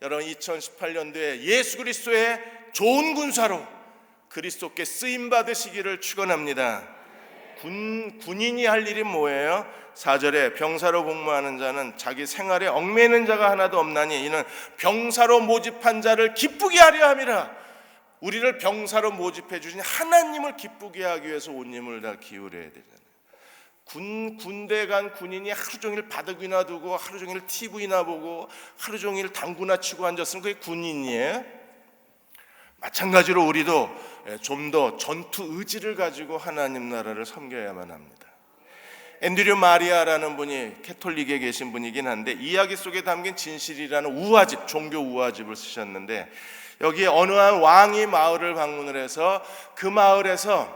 여러분, 2018년도에 예수 그리스도의 좋은 군사로 그리스도께 쓰임 받으시기를 축원합니다. 군인이 할 일이 뭐예요? 4절에 병사로 복무하는 자는 자기 생활에 얽매이는 자가 하나도 없나니 이는 병사로 모집한 자를 기쁘게 하려 함이라. 우리를 병사로 모집해 주신 하나님을 기쁘게 하기 위해서 온 힘을 다 기울여야 되잖아요. 군대 간 군인이 하루 종일 바둑이나 두고 하루 종일 TV나 보고 하루 종일 당구나 치고 앉았으면 그게 군인이에요? 마찬가지로 우리도 좀 더 전투 의지를 가지고 하나님 나라를 섬겨야만 합니다. 앤드류 마리아라는 분이 캐톨릭에 계신 분이긴 한데 이야기 속에 담긴 진실이라는 우화집, 종교 우화집을 쓰셨는데 여기에 어느 한 왕이 마을을 방문을 해서 그 마을에서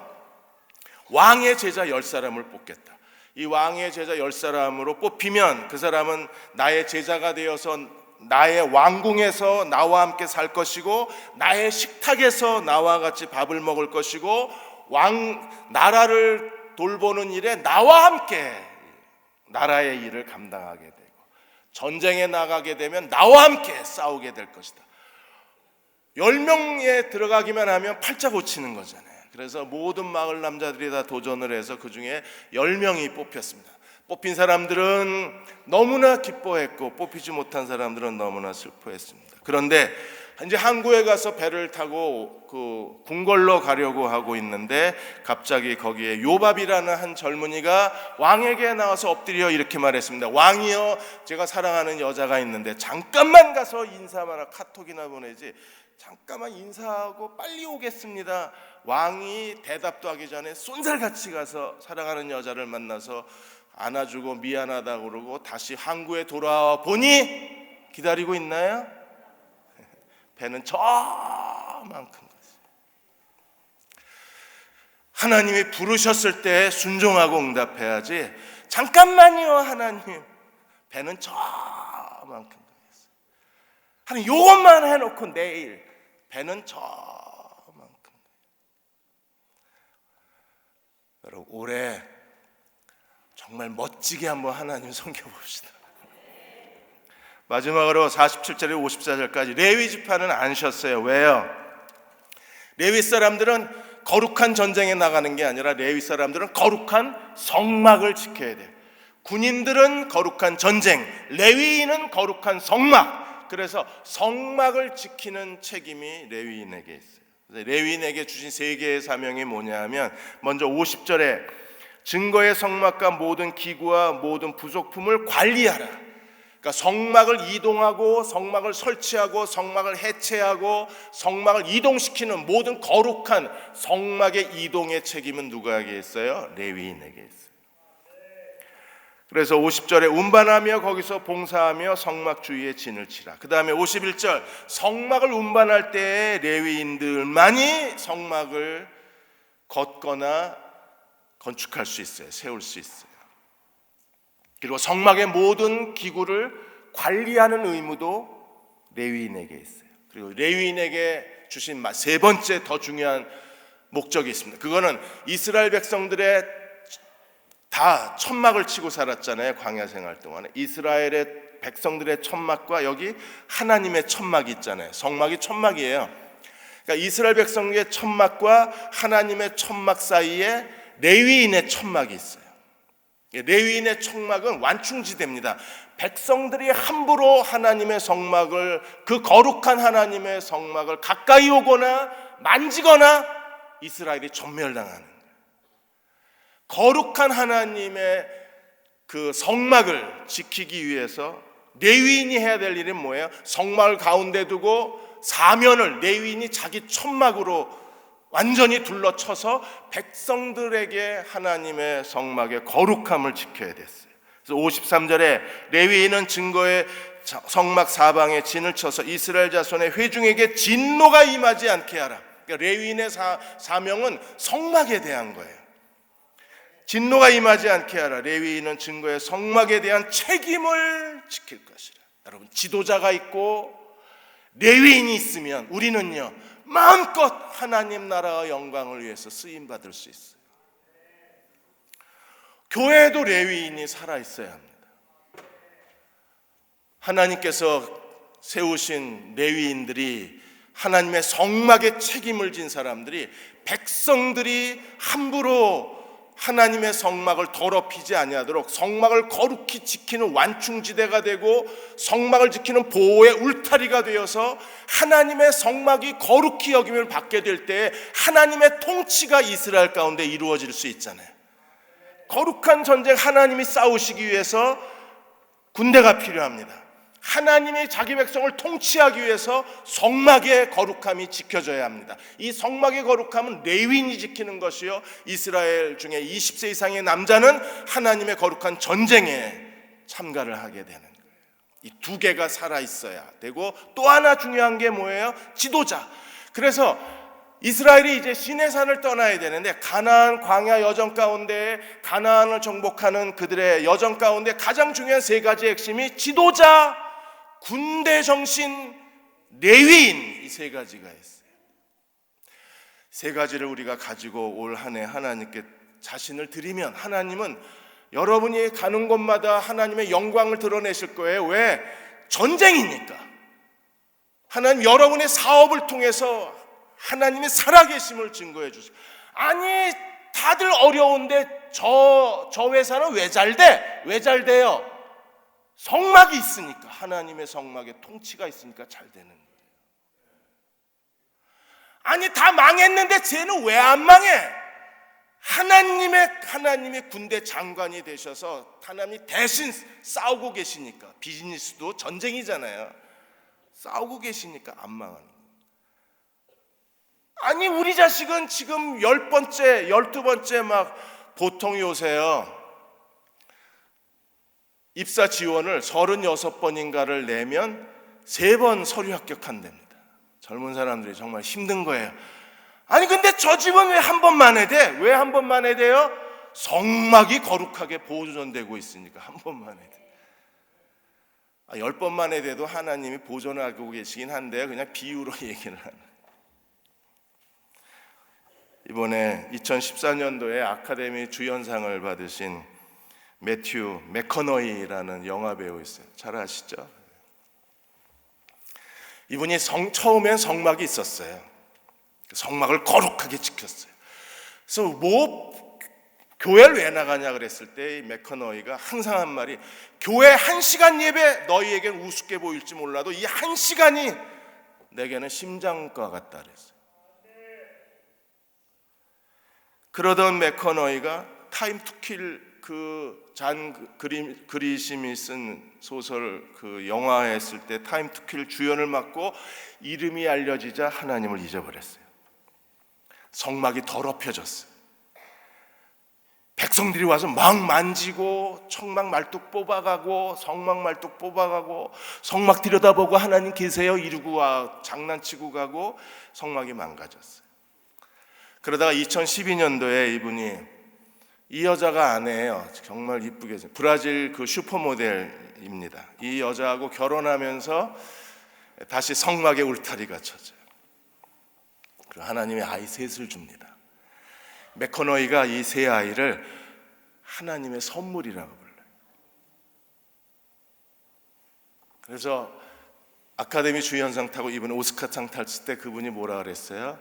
왕의 제자 10사람을 뽑겠다. 이 왕의 제자 10사람으로 뽑히면 그 사람은 나의 제자가 되어서 나의 왕궁에서 나와 함께 살 것이고 나의 식탁에서 나와 같이 밥을 먹을 것이고 나라를 돌보는 일에 나와 함께 나라의 일을 감당하게 되고 전쟁에 나가게 되면 나와 함께 싸우게 될 것이다. 10명에 들어가기만 하면 팔자 고치는 거잖아요. 그래서 모든 마을 남자들이 다 도전을 해서 그 중에 10명이 뽑혔습니다. 뽑힌 사람들은 너무나 기뻐했고 뽑히지 못한 사람들은 너무나 슬퍼했습니다. 그런데 이제 항구에 가서 배를 타고 그 궁궐로 가려고 하고 있는데 갑자기 거기에 요밥이라는 한 젊은이가 왕에게 나와서 엎드려 이렇게 말했습니다. 왕이여, 제가 사랑하는 여자가 있는데 잠깐만 가서 인사하라. 카톡이나 보내지. 잠깐만 인사하고 빨리 오겠습니다. 왕이 대답도 하기 전에 쏜살같이 가서 사랑하는 여자를 만나서 안아주고 미안하다고 그러고 다시 항구에 돌아와 보니 기다리고 있나요? 배는 저만큼 갔어요. 하나님이 부르셨을 때 순종하고 응답해야지, 잠깐만요 하나님, 배는 저만큼 되겠어요. 하나님 요것만 해놓고 내일 배는 저만큼. 여러분 올해 정말 멋지게 한번 하나님 섬겨봅시다. 마지막으로 47절에 54절까지 레위 지파는 안 쉬었어요. 왜요? 레위 사람들은 거룩한 전쟁에 나가는 게 아니라 레위 사람들은 거룩한 성막을 지켜야 돼요. 군인들은 거룩한 전쟁, 레위인은 거룩한 성막. 그래서 성막을 지키는 책임이 레위인에게 있어요. 레위인에게 주신 세 개의 사명이 뭐냐 하면, 먼저 50절에 증거의 성막과 모든 기구와 모든 부속품을 관리하라. 그러니까 성막을 이동하고 성막을 설치하고 성막을 해체하고 성막을 이동시키는 모든 거룩한 성막의 이동의 책임은 누구에게 있어요? 레위인에게 있어요. 그래서 50절에 운반하며 거기서 봉사하며 성막 주위에 진을 치라. 그 다음에 51절 성막을 운반할 때 레위인들만이 성막을 걷거나 건축할 수 있어요. 세울 수 있어요. 그리고 성막의 모든 기구를 관리하는 의무도 레위인에게 있어요. 그리고 레위인에게 주신 세 번째 더 중요한 목적이 있습니다. 그거는 이스라엘 백성들의 다 천막을 치고 살았잖아요. 광야 생활 동안에 이스라엘의 백성들의 천막과 여기 하나님의 천막이 있잖아요. 성막이 천막이에요. 그러니까 이스라엘 백성의 천막과 하나님의 천막 사이에 레위인의 천막이 있어요. 레위인의 천막은 완충지대입니다. 백성들이 함부로 하나님의 성막을, 그 거룩한 하나님의 성막을 가까이 오거나 만지거나 이스라엘이 전멸당하는 거예요. 거룩한 하나님의 그 성막을 지키기 위해서 레위인이 해야 될 일은 뭐예요? 성막을 가운데 두고 사면을 레위인이 자기 천막으로 완전히 둘러쳐서 백성들에게 하나님의 성막의 거룩함을 지켜야 됐어요. 그래서 53절에 레위인은 증거의 성막 사방에 진을 쳐서 이스라엘 자손의 회중에게 진노가 임하지 않게 하라. 그러니까 레위인의 사명은 성막에 대한 거예요. 진노가 임하지 않게 하라. 레위인은 증거의 성막에 대한 책임을 지킬 것이라. 여러분 지도자가 있고 레위인이 있으면 우리는요 마음껏 하나님 나라의 영광을 위해서 쓰임받을 수 있어요. 교회에도 레위인이 살아있어야 합니다. 하나님께서 세우신 레위인들이 하나님의 성막에 책임을 진 사람들이 백성들이 함부로 하나님의 성막을 더럽히지 아니하도록 성막을 거룩히 지키는 완충지대가 되고 성막을 지키는 보호의 울타리가 되어서 하나님의 성막이 거룩히 여김을 받게 될 때 하나님의 통치가 이스라엘 가운데 이루어질 수 있잖아요. 거룩한 전쟁, 하나님이 싸우시기 위해서 군대가 필요합니다. 하나님이 자기 백성을 통치하기 위해서 성막의 거룩함이 지켜져야 합니다. 이 성막의 거룩함은 레위인이 지키는 것이요, 이스라엘 중에 20세 이상의 남자는 하나님의 거룩한 전쟁에 참가를 하게 되는 거예요. 이 두 개가 살아있어야 되고, 또 하나 중요한 게 뭐예요? 지도자. 그래서 이스라엘이 이제 시내산을 떠나야 되는데 가나안 광야 여정 가운데 가나안을 정복하는 그들의 여정 가운데 가장 중요한 세 가지 핵심이 지도자, 군대 정신, 레위인, 이 세 가지가 있어요. 세 가지를 우리가 가지고 올 한 해 하나님께 자신을 드리면 하나님은 여러분이 가는 곳마다 하나님의 영광을 드러내실 거예요. 왜? 전쟁이니까. 하나님 여러분의 사업을 통해서 하나님의 살아계심을 증거해 주세요. 아니 다들 어려운데 저 회사는 왜 잘 돼? 왜 잘 돼요? 성막이 있으니까, 하나님의 성막에 통치가 있으니까 잘 되는 거예요. 아니 다 망했는데 쟤는 왜 안 망해? 하나님의 군대 장관이 되셔서 하나님이 대신 싸우고 계시니까. 비즈니스도 전쟁이잖아요. 싸우고 계시니까 안 망하는 거예요. 아니 우리 자식은 지금 10번째, 12번째 막 보통 요새요 입사 지원을 36번인가를 내면 3번 서류 합격한답니다. 젊은 사람들이 정말 힘든 거예요. 아니 근데 저 집은 왜 한 번만 해 돼? 왜 한 번만 해 돼요? 성막이 거룩하게 보존되고 있으니까 한 번만 해 돼. 10번만 해 돼도 하나님이 보존하고 계시긴 한데 그냥 비유로 얘기를 하는. 이번에 2014년도에 아카데미 주연상을 받으신 매튜 맥커너이라는 영화 배우 있어요. 잘 아시죠? 이분이 처음엔 성막이 있었어요. 성막을 거룩하게 지켰어요. 그래서 교회를 왜 나가냐 그랬을 때 이 맥커너이가 항상 한 말이, 교회 1시간 예배 너희에겐 우습게 보일지 몰라도 이 1시간이 내게는 심장과 같다 그랬어요. 그러던 맥커너이가 타임 투킬 잔 그리심이 쓴 소설 영화 했을 때 타임 투킬 주연을 맡고 이름이 알려지자 하나님을 잊어버렸어요. 성막이 더럽혀졌어요. 백성들이 와서 막 만지고 청막 말뚝 뽑아가고 성막 말뚝 뽑아가고 성막 들여다보고 하나님 계세요 이러고 와 장난치고 가고 성막이 망가졌어요. 그러다가 2012년도에 이분이, 이 여자가 아내예요. 정말 이쁘게 브라질 슈퍼모델입니다. 이 여자하고 결혼하면서 다시 성막의 울타리가 쳐져요. 그리고 하나님이 아이 셋을 줍니다. 맥커너이가 이 세 아이를 하나님의 선물이라고 불러요. 그래서 아카데미 주연상 타고 이번에 오스카상 탔을 때 그분이 뭐라 그랬어요?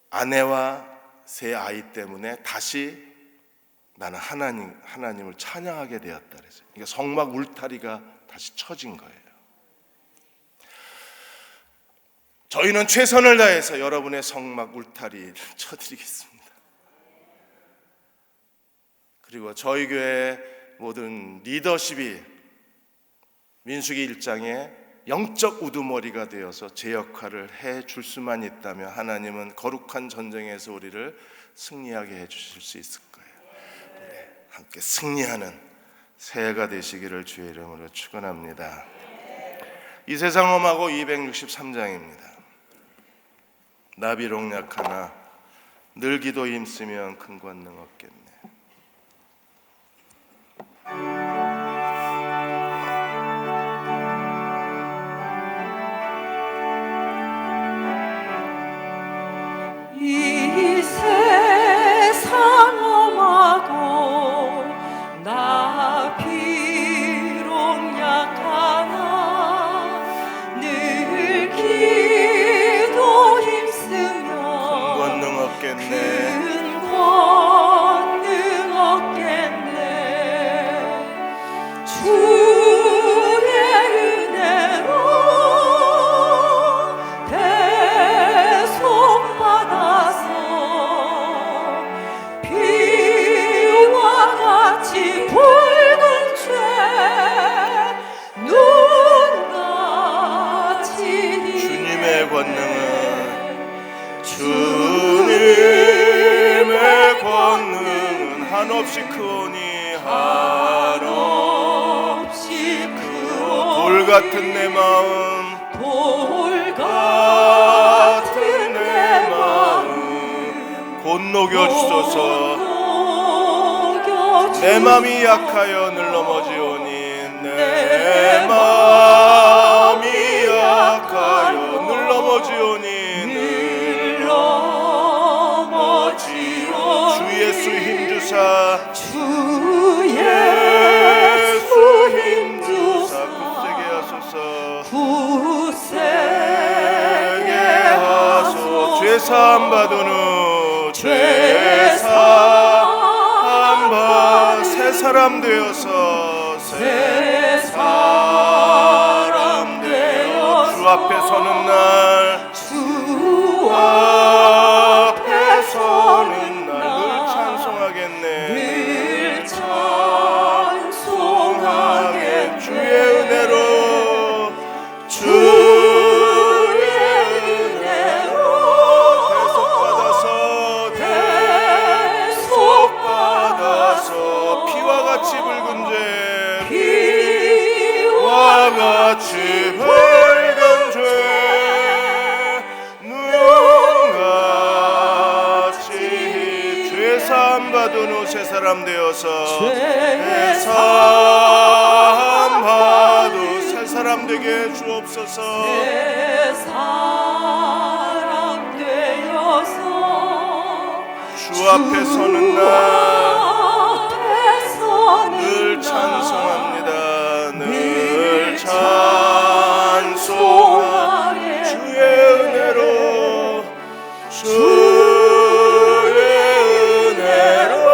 아내와 세 아이 때문에 다시 나는 하나님을 찬양하게 되었다 그랬어요. 그러니까 성막 울타리가 다시 쳐진 거예요. 저희는 최선을 다해서 여러분의 성막 울타리를 쳐드리겠습니다. 그리고 저희 교회 모든 리더십이 민수기 1장에 영적 우두머리가 되어서 제 역할을 해줄 수만 있다면 하나님은 거룩한 전쟁에서 우리를 승리하게 해주실 수 있을 거예요. 네, 함께 승리하는 새해가 되시기를 주의 이름으로 축원합니다. 이세상험하고 263장입니다. 나비록 약하나 늘 기도 힘쓰면 큰 권능 없겠네. 이 세상 험하고 나 비록 약하나 늘 기도 힘쓰며 권능 없겠네. 큰 권능 얻겠네. 주의 은혜로 대속받아서 비와 같이 붉은 죄 눈같이 주님의 권능은 주님의 권능은 한없이 크오니 한없이 돌 같은 내 마음 돌 같은 내 마음 곧 녹여주소서. 녹여주소서. 내 맘이 약하여 늘 넘어지오니 내 맘이 약하여 늘 넘어지오니 늘 넘어지오니 주 예수 힘주사 주 예수 힘주사 굳세게 하소서. 굳세게 하소. 죄사함 받은 후 죄사함 받 새 사람 되어서 새 사람 되어서 주 앞에 서는 날 주 앞에 서는 늘 날 찬송하겠네. 늘 찬송하게 주의 은혜로 주의 은혜로 대속받아서 피와 같이 붉은 죄 피와 같이 붉은 죄 눈 사함 받은 후 새 사람 되어서 죄 사함 받은 새 사람 되게 주옵소서. 새 사람 되어서 주 앞에 서는 날 늘 늘 찬송합니다. 늘 찬송하게 찬송하 주의 은혜로 주의 은혜로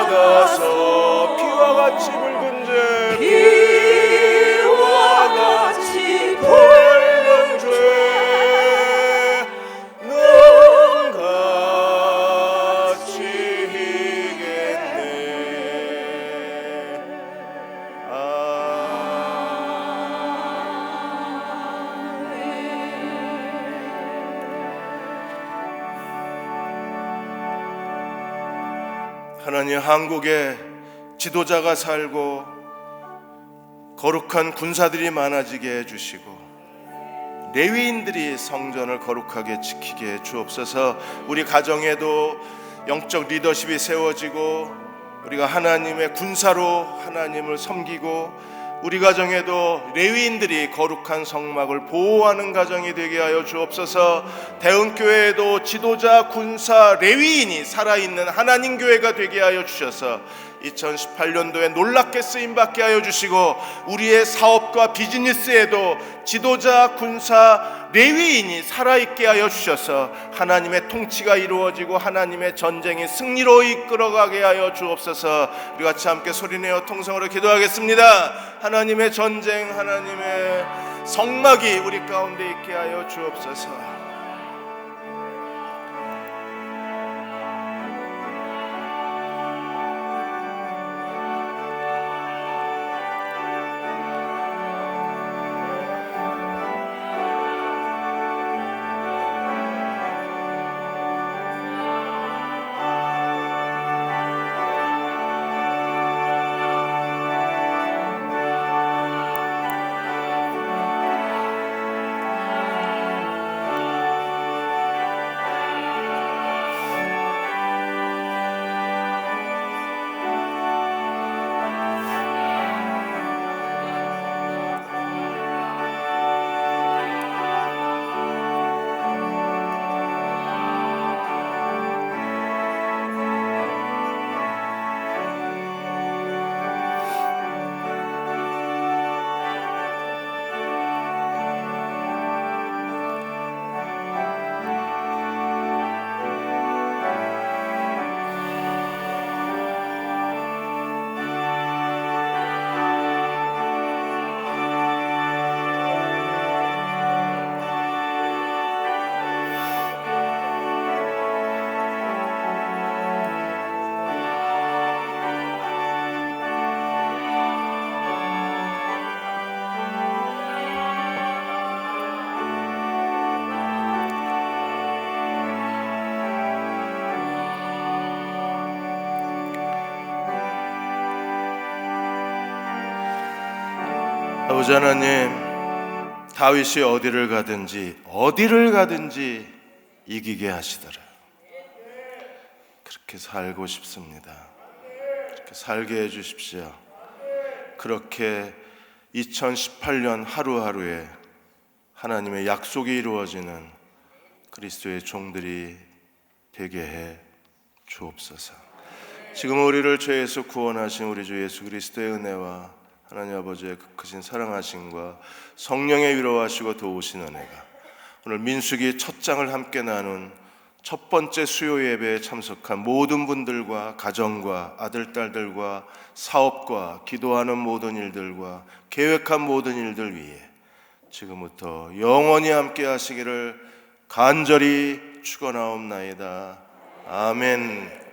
대속받아서 피와 같이 붉은 죄 피와 같이 붉은 죄 눈같이 희겠네. 하나님, 한국에 지도자가 살고 거룩한 군사들이 많아지게 해주시고 레위인들이 성전을 거룩하게 지키게 주옵소서. 우리 가정에도 영적 리더십이 세워지고 우리가 하나님의 군사로 하나님을 섬기고 우리 가정에도 레위인들이 거룩한 성막을 보호하는 가정이 되게 하여 주옵소서. 대흥교회에도 지도자, 군사, 레위인이 살아있는 하나님 교회가 되게 하여 주셔서 2018년도에 놀랍게 쓰임받게 하여 주시고 우리의 사업과 비즈니스에도 지도자, 군사, 레위인이 살아있게 하여 주셔서 하나님의 통치가 이루어지고 하나님의 전쟁이 승리로 이끌어가게 하여 주옵소서. 우리 같이 함께 소리내어 통성으로 기도하겠습니다. 하나님의 전쟁, 하나님의 성막이 우리 가운데 있게 하여 주옵소서. 아버지 하나님, 다윗이 어디를 가든지 이기게 하시더라. 그렇게 살고 싶습니다. 그렇게 살게 해주십시오. 그렇게 2018년 하루하루에 하나님의 약속이 이루어지는 그리스도의 종들이 되게 해 주옵소서. 지금 우리를 죄에서 구원하신 우리 주 예수 그리스도의 은혜와 하나님 아버지의 그 크신 사랑하심과 성령의 위로하시고 도우신 은혜가 오늘 민수기 첫 장을 함께 나눈 첫 번째 수요 예배에 참석한 모든 분들과 가정과 아들, 딸들과 사업과 기도하는 모든 일들과 계획한 모든 일들 위해 지금부터 영원히 함께 하시기를 간절히 축원하옵나이다. 아멘.